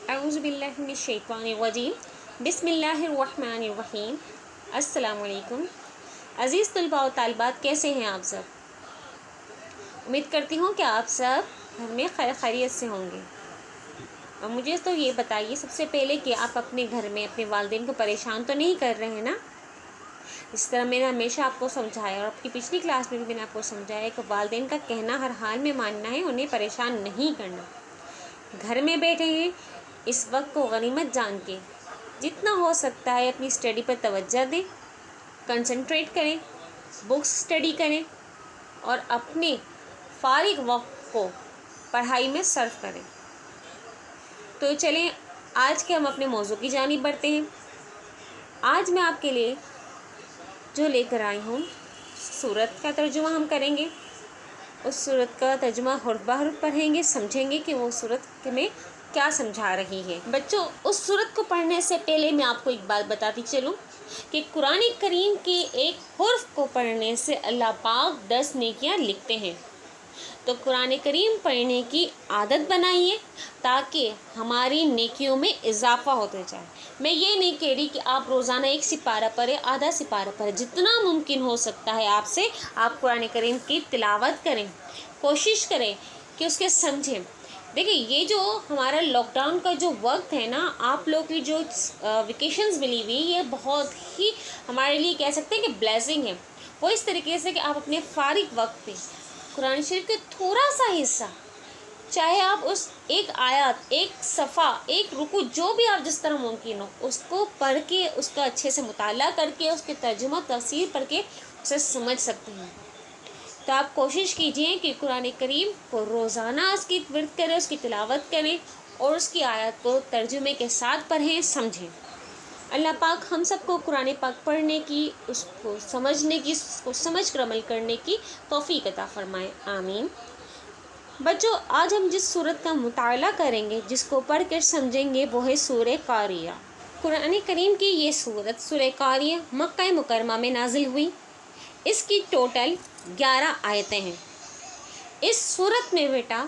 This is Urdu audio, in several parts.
اعوذ باللہ من الشیطان الرجیم بسم اللہ الرحمن الرحیم۔ السلام علیکم عزیز طلباء و طالبات، کیسے ہیں آپ سب؟ امید کرتی ہوں کہ آپ سب گھر میں خیریت سے ہوں گے۔ اور مجھے تو یہ بتائیے سب سے پہلے کہ آپ اپنے گھر میں اپنے والدین کو پریشان تو نہیں کر رہے ہیں نا؟ اس طرح میں نے ہمیشہ آپ کو سمجھایا، اور آپ کی پچھلی کلاس میں بھی میں نے آپ کو سمجھایا کہ والدین کا کہنا ہر حال میں ماننا ہے، انہیں پریشان نہیں کرنا۔ گھر میں بیٹھے ہیں، اس وقت کو غنیمت جان کے جتنا ہو سکتا ہے اپنی اسٹڈی پر توجہ دیں، کنسنٹریٹ کریں، بکس اسٹڈی کریں اور اپنے فارغ وقت کو پڑھائی میں صرف کریں۔ تو چلیں آج کے ہم اپنے موضوع کی جانب بڑھتے ہیں۔ آج میں آپ کے لیے جو لے کر آئی ہوں، سورت کا ترجمہ ہم کریں گے۔ اس سورت کا ترجمہ حرف بہ حرف پڑھیں گے، سمجھیں گے کہ وہ سورت میں کیا سمجھا رہی ہے۔ بچوں، اس سورت کو پڑھنے سے پہلے میں آپ کو ایک بات بتاتی چلوں کہ قرآن کریم کے ایک حرف کو پڑھنے سے اللہ پاک 10 نیکیاں لکھتے ہیں۔ تو قرآن کریم پڑھنے کی عادت بنائیے تاکہ ہماری نیکیوں میں اضافہ ہوتا جائے۔ میں یہ نہیں کہہ رہی کہ آپ روزانہ 1 سپارہ پڑھیں، آدھا سپارہ پڑھیں، جتنا ممکن ہو سکتا ہے آپ سے آپ قرآن کریم کی تلاوت کریں، کوشش کریں کہ اس کے سمجھیں۔ دیکھیں، یہ جو ہمارا لاک ڈاؤن کا جو وقت ہے نا، آپ لوگ کی جو ویکیشنز ملی ہوئی، یہ بہت ہی ہمارے لیے کہہ سکتے ہیں کہ بلیسنگ ہے۔ وہ اس طریقے سے کہ آپ اپنے فارغ وقت پہ قرآن شریف کے تھوڑا سا حصہ، چاہے آپ اس ایک آیات، ایک صفحہ، ایک رکوع، جو بھی آپ جس طرح ممکن ہو اس کو پڑھ کے، اس کا اچھے سے مطالعہ کر کے، اس کے ترجمہ تفسیر پڑھ کے اسے سمجھ سکتے ہیں۔ تو آپ کوشش کیجئے کہ قرآن کریم کو روزانہ اس کی ورد کریں، اس کی تلاوت کریں اور اس کی آیات کو ترجمے کے ساتھ پڑھیں، سمجھیں۔ اللہ پاک ہم سب کو قرآن پاک پڑھنے کی، اس کو سمجھنے کی، اس کو سمجھ کر عمل کرنے کی توفیق عطا فرمائے، آمین۔ بچوں، آج ہم جس سورت کا مطالعہ کریں گے، جس کو پڑھ کر سمجھیں گے، وہ ہے سورہ قاریہ۔ قرآن کریم کی یہ سورت سورہ قاریہ مکہ مکرمہ میں نازل ہوئی۔ اس کی ٹوٹل 11 آیتیں ہیں۔ اس سورت میں بیٹا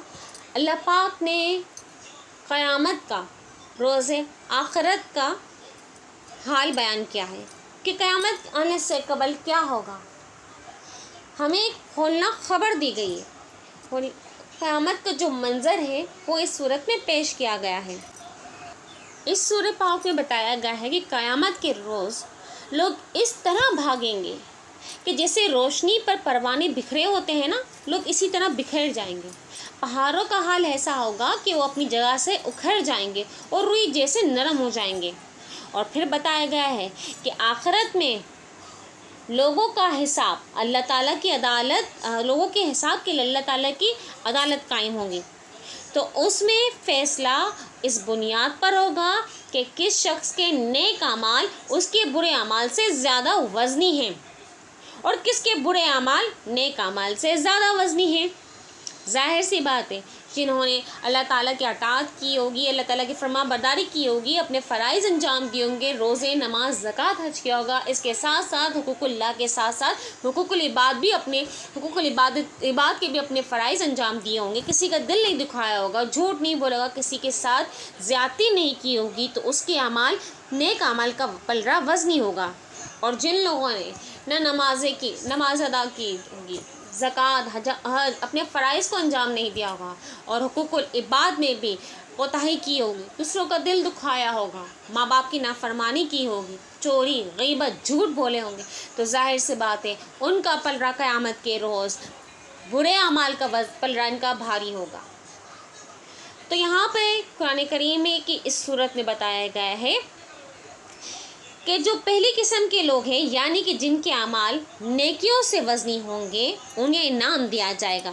اللہ پاک نے قیامت کا، روز آخرت کا حال بیان کیا ہے کہ قیامت آنے سے قبل کیا ہوگا۔ ہمیں ہولناک خبر دی گئی ہے۔ قیامت کا جو منظر ہے وہ اس سورت میں پیش کیا گیا ہے۔ اس سورہ پاک میں بتایا گیا ہے کہ قیامت کے روز لوگ اس طرح بھاگیں گے کہ جیسے روشنی پر پروانے بکھرے ہوتے ہیں نا، لوگ اسی طرح بکھر جائیں گے۔ پہاڑوں کا حال ایسا ہوگا کہ وہ اپنی جگہ سے اکھڑ جائیں گے اور روئی جیسے نرم ہو جائیں گے۔ اور پھر بتایا گیا ہے کہ آخرت میں لوگوں کا حساب اللہ تعالیٰ کی عدالت، لوگوں کے حساب کے لیے اللہ تعالیٰ کی عدالت قائم ہوگی۔ تو اس میں فیصلہ اس بنیاد پر ہوگا کہ کس شخص کے نیک اعمال اس کے برے اعمال سے زیادہ وزنی ہیں اور کس کے برے اعمال نیک اعمال سے زیادہ وزنی ہیں۔ ظاہر سی بات ہے، جنہوں نے اللہ تعالیٰ کی اطاعت کی ہوگی، اللہ تعالیٰ کی فرما برداری کی ہوگی، اپنے فرائض انجام دیے ہوں گے، روزے، نماز، زکوٰۃ، حج کیا ہوگا، اس کے ساتھ ساتھ حقوق اللہ کے ساتھ ساتھ حقوق العباد بھی، اپنے حقوق عباد کے بھی اپنے فرائض انجام دیے ہوں گے، کسی کا دل نہیں دکھایا ہوگا، جھوٹ نہیں بولا ہوگا، کسی کے ساتھ زیادتی نہیں کی ہوگی، تو اس کے اعمال، نیک اعمال کا پلڑا وزنی ہوگا۔ اور جن لوگوں نے نہ نماز ادا کی ہوگی، زکوٰۃ، حج، اپنے فرائض کو انجام نہیں دیا ہوگا اور حقوق العباد میں بھی کوتاہی کی ہوگی، دوسروں کا دل دکھایا ہوگا، ماں باپ کی نافرمانی کی ہوگی، چوری، غیبت، جھوٹ بولے ہوں گے، تو ظاہر سی بات ہے ان کا پلڑا قیامت کے روز، برے اعمال کا پلڑا ان کا بھاری ہوگا۔ تو یہاں پہ قرآن کریم میں کی اس صورت میں بتایا گیا ہے کہ جو پہلی قسم کے لوگ ہیں، یعنی کہ جن کے اعمال نیکیوں سے وزنی ہوں گے، انہیں انعام دیا جائے گا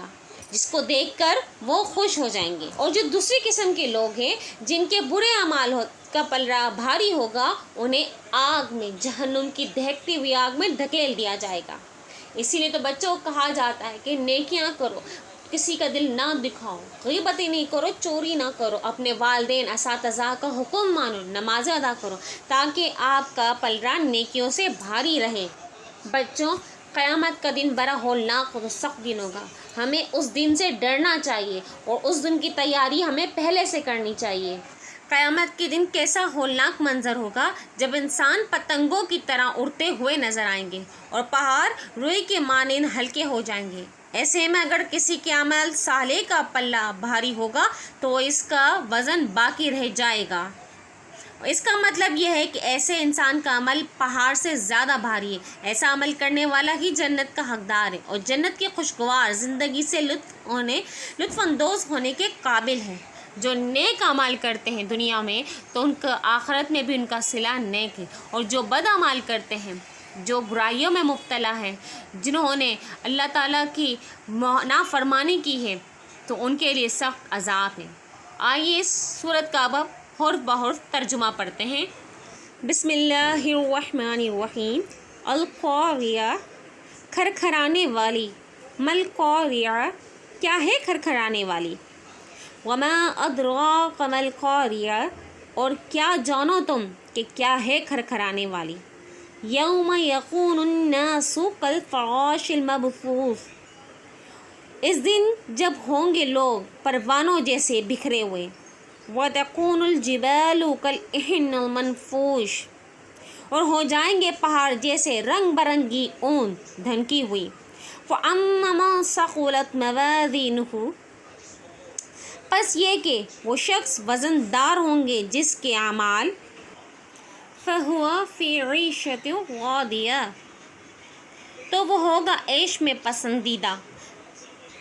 جس کو دیکھ کر وہ خوش ہو جائیں گے۔ اور جو دوسری قسم کے لوگ ہیں، جن کے برے اعمال کا پلڑا بھاری ہوگا، انہیں آگ میں، جہنم کی دہکتی ہوئی آگ میں دھکیل دیا جائے گا۔ اسی لیے تو بچوں کو کہا جاتا ہے کہ نیکیاں کرو، کسی کا دل نہ دکھاؤ، غیبتیں نہیں کرو، چوری نہ کرو، اپنے والدین، اساتذہ کا حکم مانو، نمازیں ادا کرو، تاکہ آپ کا پلڑا نیکیوں سے بھاری رہے۔ بچوں، قیامت کا دن بڑا ہولناک اور سخت دن ہوگا۔ ہمیں اس دن سے ڈرنا چاہیے اور اس دن کی تیاری ہمیں پہلے سے کرنی چاہیے۔ قیامت کے دن کیسا ہولناک منظر ہوگا جب انسان پتنگوں کی طرح اڑتے ہوئے نظر آئیں گے اور پہاڑ روئی کے مانند ہلکے ہو جائیں گے۔ ایسے میں اگر کسی کے عمل صالح کا پلہ بھاری ہوگا تو اس کا وزن باقی رہ جائے گا۔ اس کا مطلب یہ ہے کہ ایسے انسان کا عمل پہاڑ سے زیادہ بھاری ہے۔ ایسا عمل کرنے والا ہی جنت کا حقدار ہے اور جنت کی خوشگوار زندگی سے لطف اندوز ہونے کے قابل ہے۔ جو نیک اعمال کرتے ہیں دنیا میں تو ان کا آخرت میں بھی ان کا صلہ نیک ہے، اور جو بد اعمال کرتے ہیں، جو برائیوں میں مبتلا ہیں، جنہوں نے اللہ تعالیٰ کی نافرمانی کی ہے، تو ان کے لیے سخت عذاب ہے۔ آئیے اس سورت کا اب حرف بحرف ترجمہ پڑھتے ہیں۔ بسم اللہ الرحمن الرحیم۔ القاریہ، کھرکھرانے والی۔ مل قاریہ، کیا ہے کھرکھرانے والی؟ وما ادراک مل قاریہ، اور کیا جانو تم کہ کیا ہے کھرکھرانے والی؟ یوم یکون الناس کالفراش المبثوث، اس دن جب ہوں گے لوگ پروانوں جیسے بکھرے ہوئے۔ وتکون الجبال کالعہن المنفوش، اور ہو جائیں گے پہاڑ جیسے رنگ برنگی اون دھنکی ہوئی۔ فأما من ثقلت موازینہ، پس یہ کہ وہ شخص وزن دار ہوں گے جس کے اعمال فہو فی عیشۃ راضیہ، تو وہ ہوگا عیش میں پسندیدہ۔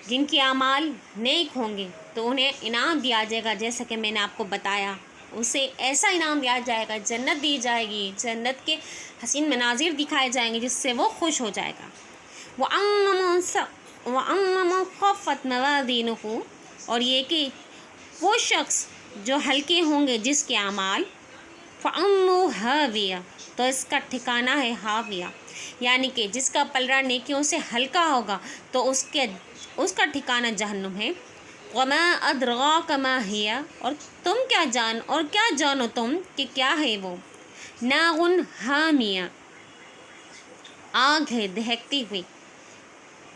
جن کے اعمال نیک ہوں گے تو انہیں انعام دیا جائے گا، جیسا کہ میں نے آپ کو بتایا، اسے ایسا انعام دیا جائے گا، جنت دی جائے گی، جنت کے حسین مناظر دکھائے جائیں گے جس سے وہ خوش ہو جائے گا۔ وَأَمَّا مَنْ خَفَّتْ مَوَازِينُهُ، اور یہ کہ وہ شخص جو ہلکے ہوں گے جس کے اعمال فَأُمُّهُ هَاوِيَةٌ، تو اس کا ٹھکانہ ہے ہاویہ، یعنی کہ جس کا پلڑا نیکیوں سے ہلکا ہوگا تو اس کا ٹھکانہ جہنم ہے۔ وَمَا أَدْرَاكَ مَا هِيَ، اور تم کیا جانو تم کہ کیا ہے وہ؟ نَارٌ حَامِيَةٌ، آگ ہے دہکتی ہوئی۔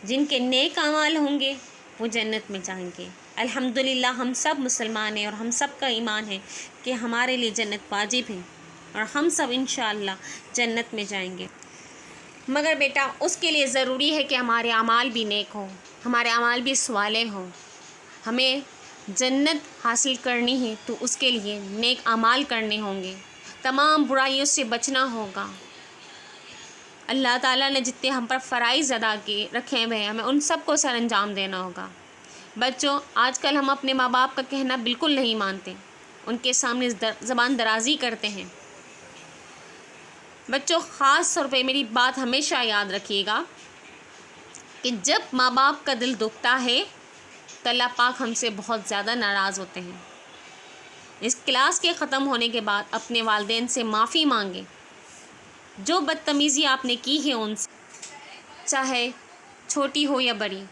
جن کے نیک اعمال ہوں گے وہ جنت میں جائیں گے۔ الحمدللہ ہم سب مسلمان ہیں اور ہم سب کا ایمان ہے کہ ہمارے لیے جنت واجب ہے اور ہم سب انشاءاللہ جنت میں جائیں گے، مگر بیٹا اس کے لیے ضروری ہے کہ ہمارے اعمال بھی نیک ہوں، ہمارے اعمال بھی صالح ہوں۔ ہمیں جنت حاصل کرنی ہے تو اس کے لیے نیک اعمال کرنے ہوں گے، تمام برائیوں سے بچنا ہوگا۔ اللہ تعالیٰ نے جتنے ہم پر فرائض ادا کیے رکھے ہوئے ہیں، ہمیں ان سب کو سر انجام دینا ہوگا۔ بچوں، آج کل ہم اپنے ماں باپ کا کہنا بالکل نہیں مانتے، ان کے سامنے زبان درازی کرتے ہیں۔ بچوں، خاص طور پہ میری بات ہمیشہ یاد رکھیے گا کہ جب ماں باپ کا دل دکھتا ہے تو اللہ پاک ہم سے بہت زیادہ ناراض ہوتے ہیں۔ اس کلاس کے ختم ہونے کے بعد اپنے والدین سے معافی مانگیں، جو بدتمیزی آپ نے کی ہے ان سے، چاہے چھوٹی ہو یا بڑی،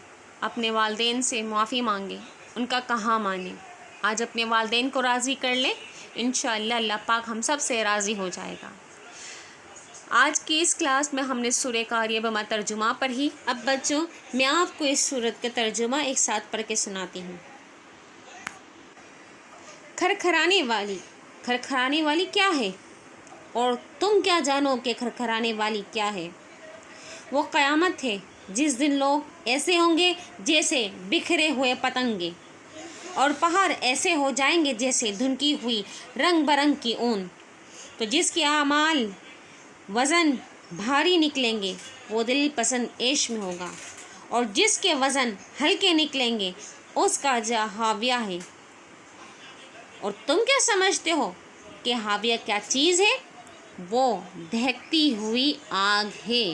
اپنے والدین سے معافی مانگیں، ان کا کہا مانیں۔ آج اپنے والدین کو راضی کر لیں، انشاءاللہ اللہ پاک ہم سب سے راضی ہو جائے گا۔ آج کی اس کلاس میں ہم نے سورہ قاریہ بما ترجمہ پڑھی۔ اب بچوں، میں آپ کو اس سورت کا ترجمہ ایک ساتھ پڑھ کے سناتی ہوں۔ کھرکھرانے والی، کھرکھرانے والی کیا ہے؟ اور تم کیا جانو کہ کھرکھرانے والی کیا ہے؟ وہ قیامت ہے جس دن لوگ ایسے ہوں گے جیسے بکھرے ہوئے پتنگے، اور پہاڑ ایسے ہو جائیں گے جیسے دھنکی ہوئی رنگ برنگ کی اون۔ تو جس کے اعمال وزن بھاری نکلیں گے وہ دل پسند عیش میں ہوگا، اور جس کے وزن ہلکے نکلیں گے اس کا جا ہاویہ ہے۔ اور تم کیا سمجھتے ہو کہ ہاویہ کیا چیز ہے؟ وہ دہکتی ہوئی آگ ہے۔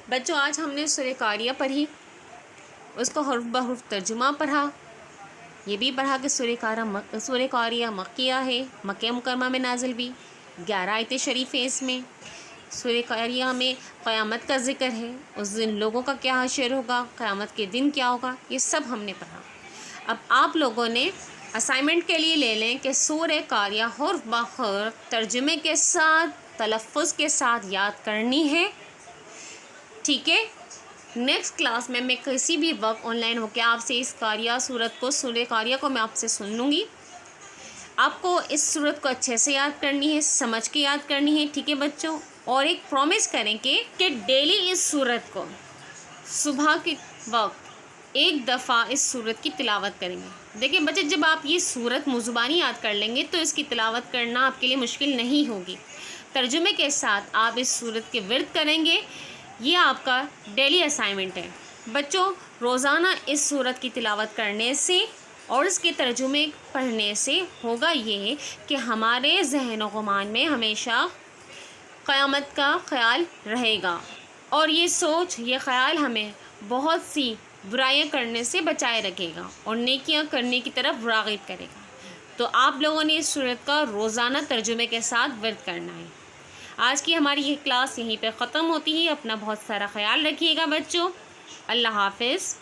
بچوں، آج ہم نے سورہ قاریہ پڑھی، اس کو حرف بحرف ترجمہ پڑھا، یہ بھی پڑھا کہ سورہ قاریہ مکیہ ہے، مکہ مکرمہ میں نازل بھی، 11 آیتیں شریف ہیں اس میں۔ سورہ قاریہ میں قیامت کا ذکر ہے، اس دن لوگوں کا کیا حشر ہوگا، قیامت کے دن کیا ہوگا، یہ سب ہم نے پڑھا۔ اب آپ لوگوں نے اسائنمنٹ کے لیے لے لیں کہ سورہ قاریہ حرف بحرف ترجمے کے ساتھ، تلفظ کے ساتھ یاد کرنی ہے، ٹھیک ہے؟ نیکسٹ کلاس میں کسی بھی وقت آن لائن ہو کے آپ سے اس قاریہ سورت کو، سورہ قاریہ کو میں آپ سے سن لوں گی۔ آپ کو اس صورت کو اچھے سے یاد کرنی ہے، سمجھ کے یاد کرنی ہے، ٹھیک ہے بچوں؟ اور ایک پرومس کریں کہ ڈیلی اس صورت کو صبح کے وقت ایک دفعہ اس صورت کی تلاوت کریں گے۔ دیکھیں بچے، جب آپ یہ صورت منہ زبانی یاد کر لیں گے تو اس کی تلاوت کرنا آپ کے لیے مشکل نہیں ہوگی۔ ترجمے کے ساتھ آپ اس صورت کے ورد کریں گے، یہ آپ کا ڈیلی اسائنمنٹ ہے۔ بچوں، روزانہ اس صورت کی تلاوت کرنے سے اور اس کے ترجمے پڑھنے سے ہوگا یہ کہ ہمارے ذہن و گمان میں ہمیشہ قیامت کا خیال رہے گا، اور یہ سوچ، یہ خیال ہمیں بہت سی برائیاں کرنے سے بچائے رکھے گا اور نیکیاں کرنے کی طرف راغب کرے گا۔ تو آپ لوگوں نے اس صورت کا روزانہ ترجمے کے ساتھ ورد کرنا ہے۔ آج کی ہماری یہ کلاس یہیں پہ ختم ہوتی ہے۔ اپنا بہت سارا خیال رکھیے گا بچوں۔ اللہ حافظ۔